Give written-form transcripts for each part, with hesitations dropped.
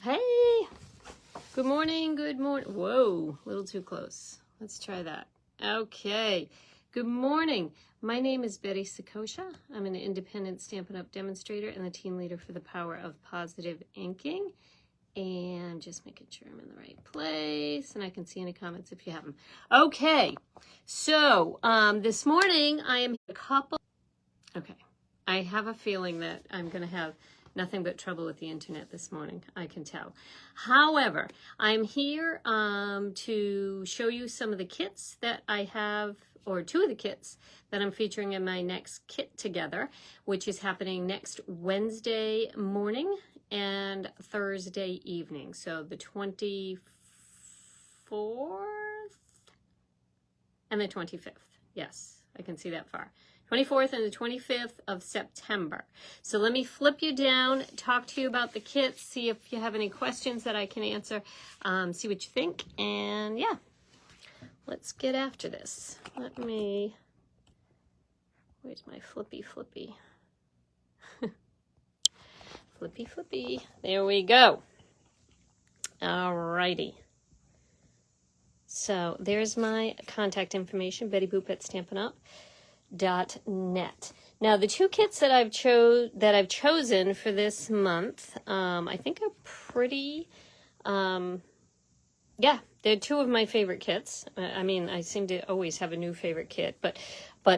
Hey, good morning, good morning. Whoa, a little too close. Let's try that. Okay, good morning. My name is Betty Sakosha. I'm an independent Stampin' Up! Demonstrator and the team leader for the Power of Positive Inking. And just making sure I'm in the right place and I can see any comments if you have them. Okay, so this morning I am a couple. Okay, I have a feeling that I'm going to have nothing but trouble with the internet this morning, I can tell. However, I'm here to show you some of the kits that I have, or two of the kits that I'm featuring in my next kit together, which is happening next Wednesday morning and Thursday evening. So the 24th and the 25th. Yes, I can see that far. 24th and the 25th of September. So let me flip you down, talk to you about the kits, see if you have any questions that I can answer, see what you think, and yeah, let's get after this. Where's my flippy? Flippy. There we go. Alrighty. So there's my contact information, bettyboop@stampinup.net. Now the two kits that I've chosen for this month, I think are pretty, yeah, they're two of my favorite kits. I mean, I seem to always have a new favorite kit, but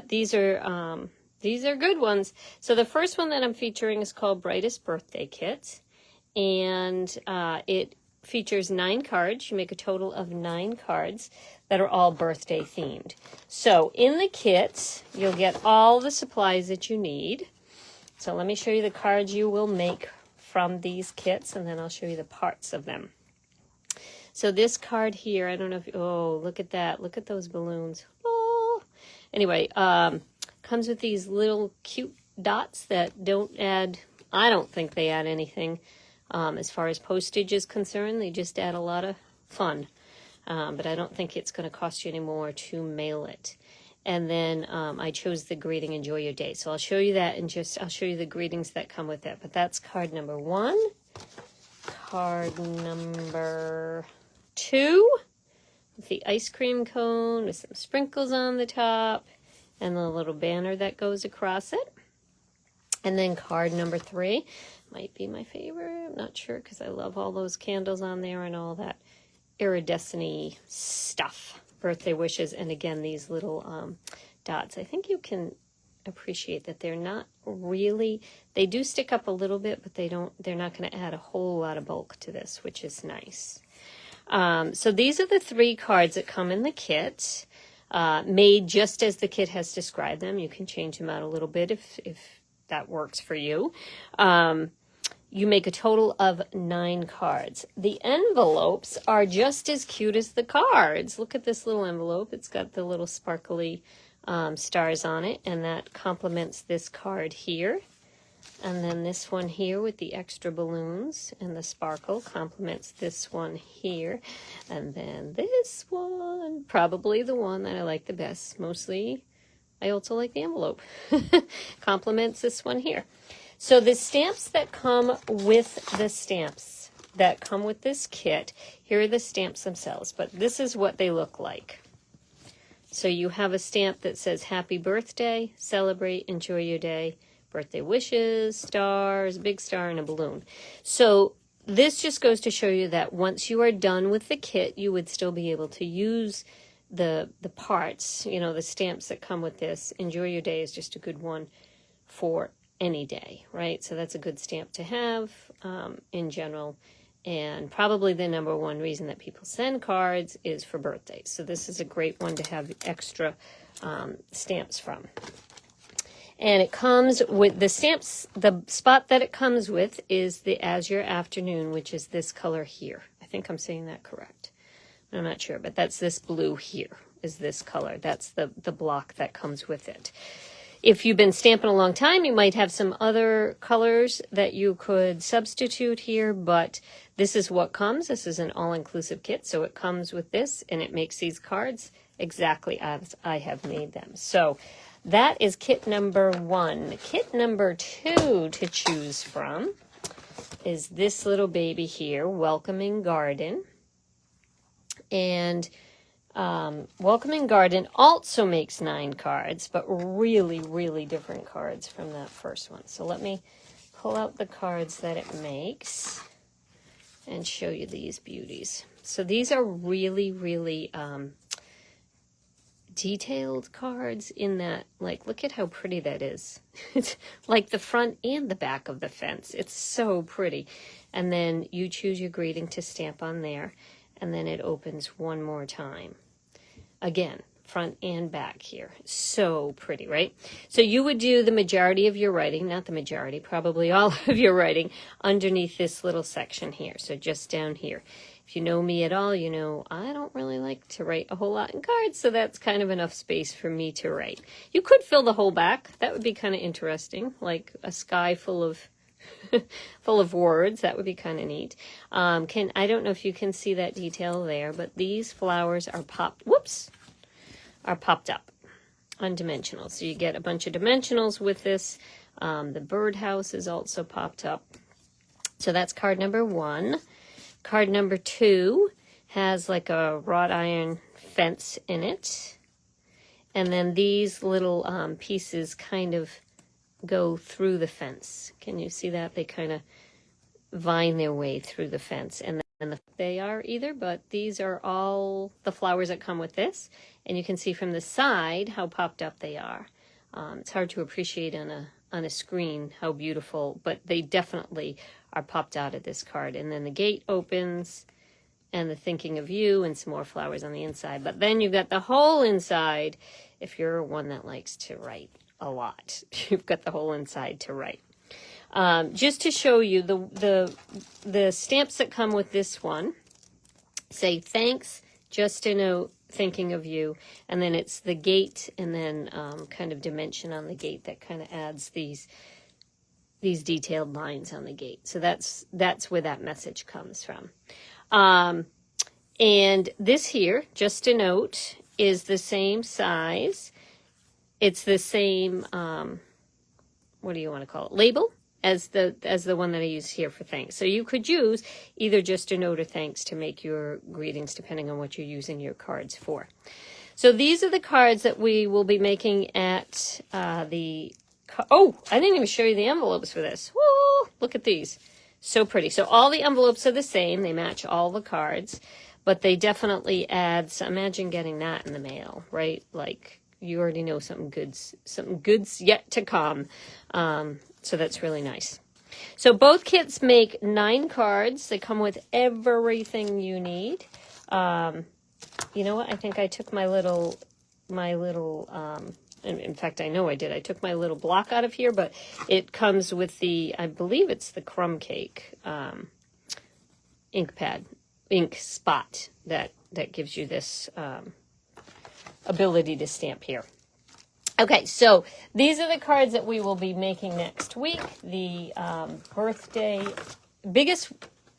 these are good ones. So the first one that I'm featuring is called Brightest Birthday Kit, and it features 9 cards. You make a total of 9 cards that are all birthday themed. So in the kit, you'll get all the supplies that you need. So let me show you the cards you will make from these kits, and then I'll show you the parts of them. So this card here, I don't know if, oh, look at that. Look at those balloons. Oh. Anyway, comes with these little cute dots that don't add, I don't think they add anything. As far as postage is concerned, they just add a lot of fun. But I don't think it's going to cost you any more to mail it. And then I chose the greeting, enjoy your day. So I'll show you that and I'll show you the greetings that come with it. But that's card number 1. Card number 2, with the ice cream cone with some sprinkles on the top and the little banner that goes across it. And then card number 3 might be my favorite. I'm not sure because I love all those candles on there and all that iridescent-y stuff. Birthday wishes, and again, these little dots. I think you can appreciate that they're not really, they do stick up a little bit, but they're not going to add a whole lot of bulk to this, which is nice. So these are the 3 cards that come in the kit, made just as the kit has described them. You can change them out a little bit if that works for you. You make a total of 9 cards. The envelopes are just as cute as the cards. Look at this little envelope. It's got the little sparkly stars on it, and that complements this card here. And then this one here with the extra balloons and the sparkle complements this one here. And then this one, probably the one that I like the best. Mostly, I also like the envelope. Complements this one here. So the stamps that come with this kit, here are the stamps themselves, but this is what they look like. So you have a stamp that says happy birthday, celebrate, enjoy your day, birthday wishes, stars, big star, and a balloon. So this just goes to show you that once you are done with the kit, you would still be able to use the parts, you know, the stamps that come with this. Enjoy your day is just a good one for any day, right? So that's a good stamp to have in general. And probably the number one reason that people send cards is for birthdays. So this is a great one to have extra stamps from. And it comes with the stamps, the spot that it comes with is the Azure Afternoon, which is this color here. I think I'm saying that correct. I'm not sure, but that's this blue here is this color. That's the block that comes with it. If you've been stamping a long time, you might have some other colors that you could substitute here, but this is what comes. This is an all-inclusive kit, so it comes with this, and it makes these cards exactly as I have made them. So that is kit number 1. Kit number 2 to choose from is this little baby here, Welcoming Garden. And Welcoming Garden also makes 9 cards, but really, really different cards from that first one. So let me pull out the cards that it makes and show you these beauties. So these are really, really detailed cards in that, like, look at how pretty that is. It's like the front and the back of the fence. It's so pretty. And then you choose your greeting to stamp on there, and then it opens one more time. Again, front and back here. So pretty, right? So you would do the majority of your writing, not the majority, probably all of your writing, underneath this little section here. So just down here. If you know me at all, you know I don't really like to write a whole lot in cards, so that's kind of enough space for me to write. You could fill the whole back. That would be kind of interesting, like a sky full of full of words. That would be kind of neat. I don't know if you can see that detail there, but these flowers are popped up on dimensionals. So you get a bunch of dimensionals with this. The birdhouse is also popped up. So that's card number 1. Card number 2 has like a wrought iron fence in it. And then these little pieces kind of go through the fence. Can you see that? They kind of vine their way through the fence. And then they are either, but these are all the flowers that come with this. And you can see from the side how popped up they are. It's hard to appreciate on a screen how beautiful, but they definitely are popped out of this card. And then the gate opens, and the thinking of you, and some more flowers on the inside. But then you've got the whole inside. If you're one that likes to write a lot, you've got the whole inside to write. Just to show you the stamps that come with this one say thanks, just a note, thinking of you, and then it's the gate, and then kind of dimension on the gate that kind of adds these detailed lines on the gate. So that's where that message comes from. And this here, just a note, is the same size. It's the same, what do you want to call it, label as the one that I use here for thanks. So you could use either just a note or thanks to make your greetings, depending on what you're using your cards for. So these are the cards that we will be making at oh, I didn't even show you the envelopes for this. Woo, look at these. So pretty. So all the envelopes are the same. They match all the cards, but they definitely add, so imagine getting that in the mail, right? Like, you already know something good's yet to come. So that's really nice. So both kits make 9 cards. They come with everything you need. You know what? I think I took my little, in fact, I know I did. I took my little block out of here, but it comes with the, I believe it's the crumb cake ink spot that gives you this ability to stamp here. Okay, so these are the cards that we will be making next week. The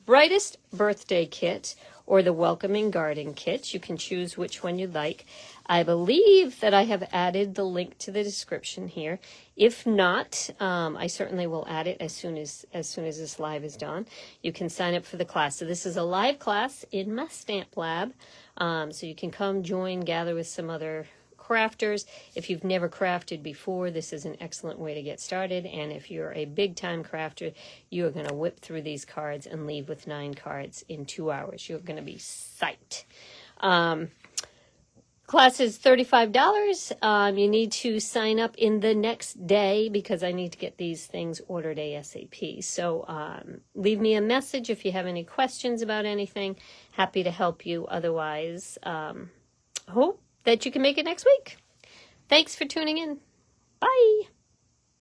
Brightest Birthday kit, or the Welcoming Garden kit. You can choose which one you'd like. I believe that I have added the link to the description here. If not, I certainly will add it as soon as this live is done. You can sign up for the class. So this is a live class in my stamp lab. So you can come join, gather with some other crafters. If you've never crafted before, this is an excellent way to get started. And if you're a big-time crafter, you are going to whip through these cards and leave with 9 cards in 2 hours. You're going to be psyched. Class is $35. You need to sign up in the next day because I need to get these things ordered ASAP. So leave me a message if you have any questions about anything. Happy to help you. Otherwise, hope that you can make it next week. Thanks for tuning in. Bye.